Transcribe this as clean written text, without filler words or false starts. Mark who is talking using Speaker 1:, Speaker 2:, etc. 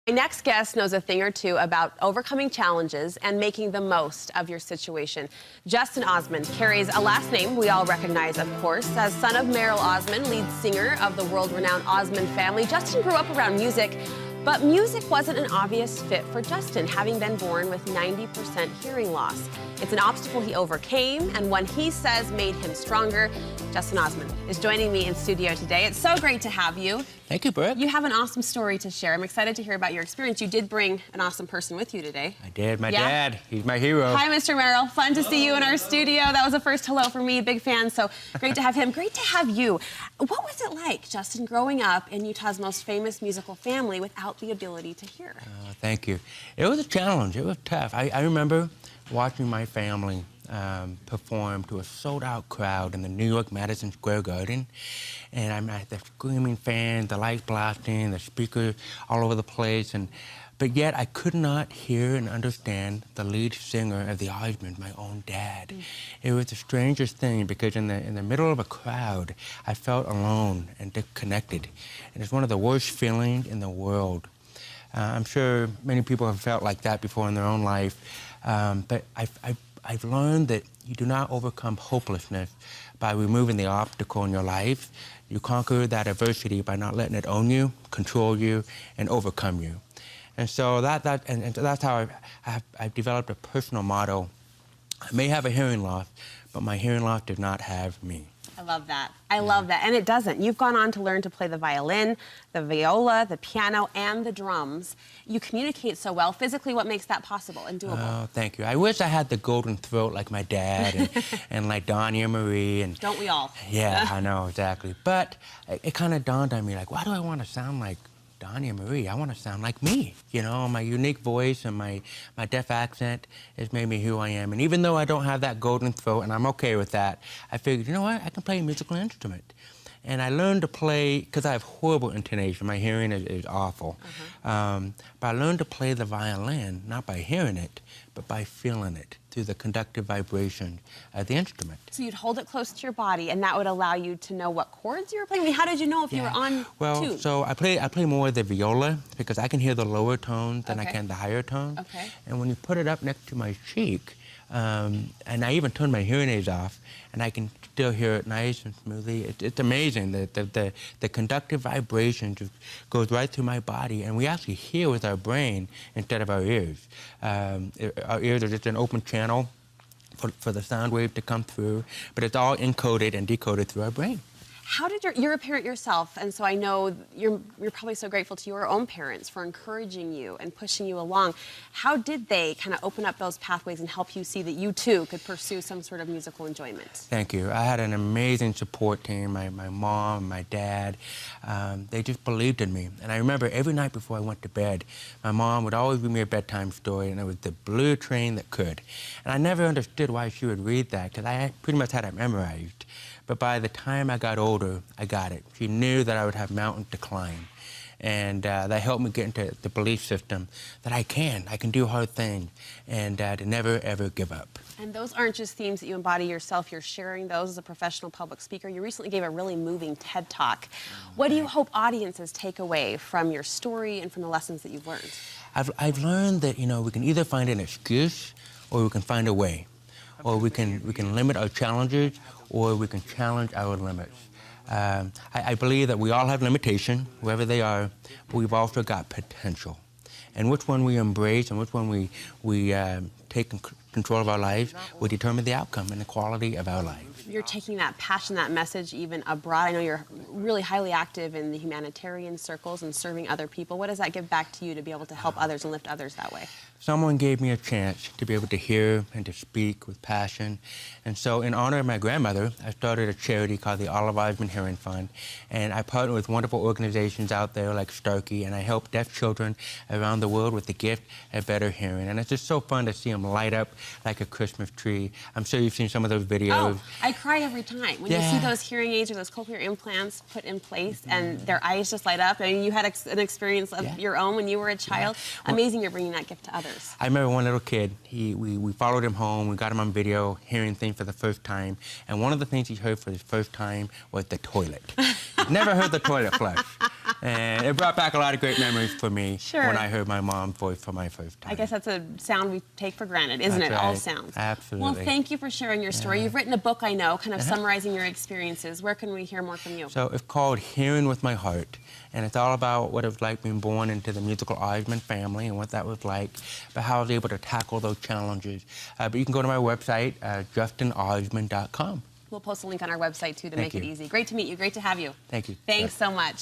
Speaker 1: My next guest knows a thing or two about overcoming challenges and making the most of your situation. Justin Osmond carries a last name we all recognize, of course. As son of Merrill Osmond, lead singer of the world-renowned Osmond family, Justin grew up around music, but music wasn't an obvious fit for Justin, having been born with 90% hearing loss. It's an obstacle he overcame, and one he says made him stronger. Justin Osmond is joining me in studio today. It's so great to have you.
Speaker 2: Thank you, Brooke.
Speaker 1: You have an awesome story to share. I'm excited to hear about your experience. You did bring an awesome person with you today.
Speaker 2: I did. My dad. He's my hero.
Speaker 1: Hi, Mr. Merrill. Fun to see you in our studio. That was a first hello for me. Big fan. So great to have him. Great to have you. What was it like, Justin, growing up in Utah's most famous musical family without the ability to hear?
Speaker 2: Thank you. It was a challenge. It was tough. I remember watching my family perform to a sold-out crowd in the New York Madison Square Garden. And I'm at the screaming fans, the lights blasting, the speakers all over the place. But yet I could not hear and understand the lead singer of the Osmond, my own dad. It was the strangest thing because in the middle of a crowd, I felt alone and disconnected. And it's one of the worst feelings in the world. I'm sure many people have felt like that before in their own life. But I've learned that you do not overcome hopelessness by removing the obstacle in your life. You conquer that adversity by not letting it own you, control you, and overcome you. And so that's how I've developed a personal motto. I may have a hearing loss, but my hearing loss does not have me.
Speaker 1: I love that. I love that. And it doesn't. You've gone on to learn to play the violin, the viola, the piano, and the drums. You communicate so well. Physically, what makes that possible and doable?
Speaker 2: Oh, thank you. I wish I had the golden throat like my dad and like Donnie and Marie. And
Speaker 1: don't we all?
Speaker 2: Yeah, I know, exactly. But it kind of dawned on me, like, why do I want to sound like Donnie and Marie? I want to sound like me. You know, my unique voice and my deaf accent has made me who I am. And even though I don't have that golden throat, and I'm okay with that, I figured, you know what, I can play a musical instrument. And I learned to play, because I have horrible intonation, my hearing is awful. But I learned to play the violin, not by hearing it, but by feeling it through the conductive vibration of the instrument.
Speaker 1: So you'd hold it close to your body, and that would allow you to know what chords you were playing? I mean, how did you know if you were on tune?
Speaker 2: So I play more of the viola, because I can hear the lower tones than I can the higher tones.
Speaker 1: Okay. And
Speaker 2: when you put it up next to my cheek, and I even turn my hearing aids off, and I can still hear it nice and smoothly. It's amazing. The conductive vibration just goes right through my body, and we actually hear with our brain instead of our ears. Our ears are just an open channel for the sound wave to come through, but it's all encoded and decoded through our brain.
Speaker 1: How did you're a parent yourself, and so I know you're probably so grateful to your own parents for encouraging you and pushing you along. How did they kind of open up those pathways and help you see that you too could pursue some sort of musical enjoyment?
Speaker 2: Thank you. I had an amazing support team, my mom, my dad. They just believed in me. And I remember every night before I went to bed, my mom would always read me a bedtime story, and it was The Blue Train That Could. And I never understood why she would read that, because I pretty much had it memorized. But by the time I got older, I got it. She knew that I would have mountain to climb. And that helped me get into the belief system that I can do hard things, and to never, ever give up.
Speaker 1: And those aren't just themes that you embody yourself. You're sharing those as a professional public speaker. You recently gave a really moving TED Talk. What do you hope audiences take away from your story and from the lessons that you've learned?
Speaker 2: I've learned that, you know, we can either find an excuse or we can find a way. Or we can limit our challenges, or we can challenge our limits. I believe that we all have limitation, whoever they are, but we've also got potential. And which one we embrace and which one we take control of our lives will determine the outcome and the quality of our lives.
Speaker 1: You're taking that passion, that message even abroad. I know you're really highly active in the humanitarian circles and serving other people. What does that give back to you to be able to help others and lift others that way?
Speaker 2: Someone gave me a chance to be able to hear and to speak with passion. And so in honor of my grandmother, I started a charity called the Olive Osmond Hearing Fund. And I partner with wonderful organizations out there like Starkey, and I help deaf children around the world with the gift of better hearing. And it's just so fun to see them light up like a Christmas tree. I'm sure you've seen some of those videos.
Speaker 1: Oh, I cry every time when you see those hearing aids or those cochlear implants put in place and their eyes just light up. I mean, you had an experience of your own when you were a child. Well, amazing you're bringing that gift to others.
Speaker 2: I remember one little kid, we followed him home, we got him on video, hearing things for the first time, and one of the things he heard for the first time was the toilet. He'd never heard the toilet flush. And it brought back a lot of great memories for me
Speaker 1: Sure.
Speaker 2: when I heard my mom's voice for my first time.
Speaker 1: I guess that's a sound we take for granted, isn't
Speaker 2: That's
Speaker 1: it? All
Speaker 2: right.
Speaker 1: sounds.
Speaker 2: Absolutely.
Speaker 1: Well, thank you for sharing your story.
Speaker 2: Yeah.
Speaker 1: You've written a book, I know, kind of summarizing your experiences. Where can we hear more from you?
Speaker 2: So it's called Hearing with My Heart, and it's all about what it was like being born into the musical Osmond family and what that was like, but how I was able to tackle those challenges. But you can go to my website, justinosmond.com.
Speaker 1: We'll post a link on our website, too, to
Speaker 2: Thank
Speaker 1: make it
Speaker 2: you.
Speaker 1: easy. Great to meet you. Great to have you.
Speaker 2: Thank you.
Speaker 1: Thanks so much.